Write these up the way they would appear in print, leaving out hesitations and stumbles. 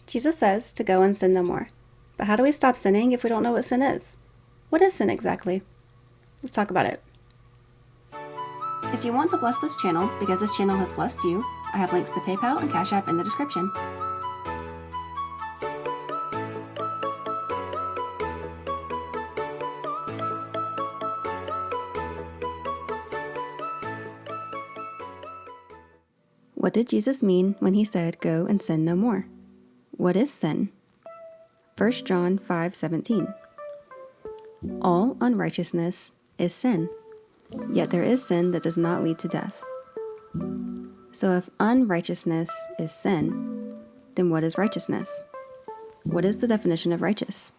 Jesus says to go and sin no more. But how do we stop sinning if we don't know what sin is? What is sin exactly? Let's talk about it. If you want to bless this channel, because this channel has blessed you, I have links to PayPal and Cash App in the description. What did Jesus mean when he said, go and sin no more? What is sin? 1 John 5:17. All unrighteousness is sin, yet there is sin that does not lead to death. So if unrighteousness is sin, then what is righteousness? What is the definition of righteous?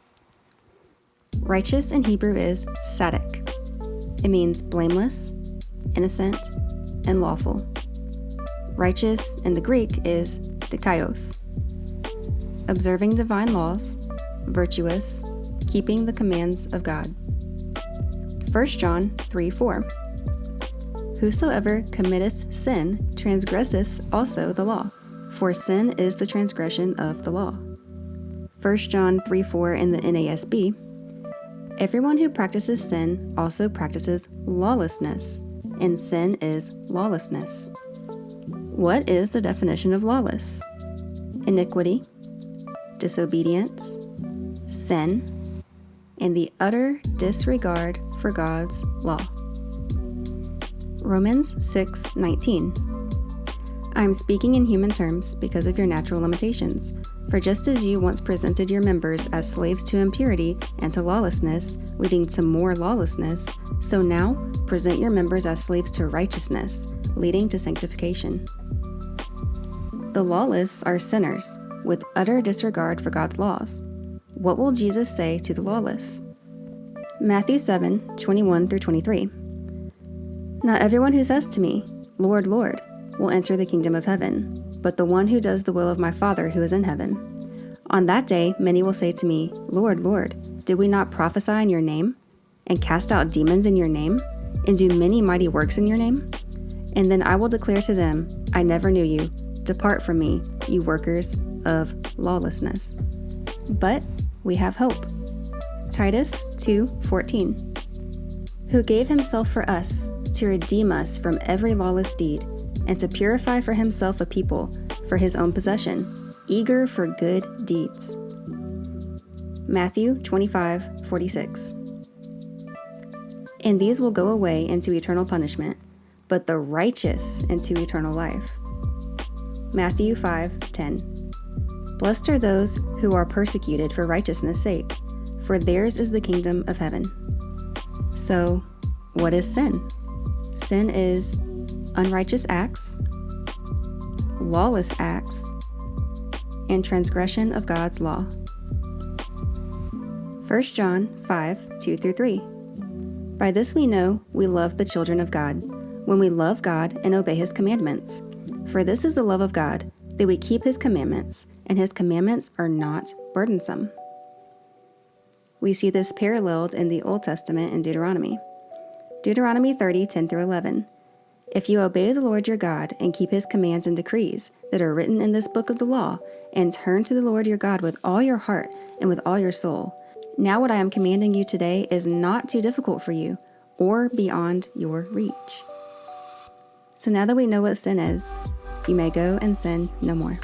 Righteous in Hebrew is tzaddik. It means blameless, innocent, and lawful. Righteous in the Greek is dikaios, observing divine laws, virtuous, keeping the commands of God. 1 John 3:4. Whosoever committeth sin transgresseth also the law, for sin is the transgression of the law. 1 John 3:4 in the NASB. Everyone who practices sin also practices lawlessness, and sin is lawlessness. What is the definition of lawless? Iniquity, disobedience, sin, and the utter disregard for God's law. Romans 6:19. I am speaking in human terms because of your natural limitations. For just as you once presented your members as slaves to impurity and to lawlessness, leading to more lawlessness, so now present your members as slaves to righteousness, leading to sanctification. The lawless are sinners, with utter disregard for God's laws. What will Jesus say to the lawless? Matthew 7:21-23. Not everyone who says to me, Lord, Lord, will enter the kingdom of heaven, but the one who does the will of my Father who is in heaven. On that day many will say to me, Lord, Lord, did we not prophesy in your name, and cast out demons in your name, and do many mighty works in your name? And then I will declare to them, I never knew you. Depart from me, you workers of lawlessness. But we have hope. Titus 2:14. Who gave himself for us to redeem us from every lawless deed, and to purify for himself a people for his own possession, eager for good deeds. Matthew 25:46. And these will go away into eternal punishment, but the righteous into eternal life. Matthew 5:10. Blessed are those who are persecuted for righteousness' sake, for theirs is the kingdom of heaven. So, what is sin? Sin is unrighteous acts, lawless acts, and transgression of God's law. 1 John 5:2-3. By this we know we love the children of God, when we love God and obey his commandments. For this is the love of God, that we keep his commandments, and his commandments are not burdensome. We see this paralleled in the Old Testament in Deuteronomy. Deuteronomy 30:10-11. If you obey the Lord your God and keep his commands and decrees that are written in this book of the law, and turn to the Lord your God with all your heart and with all your soul, now what I am commanding you today is not too difficult for you or beyond your reach. So now that we know what sin is, you may go and sin no more.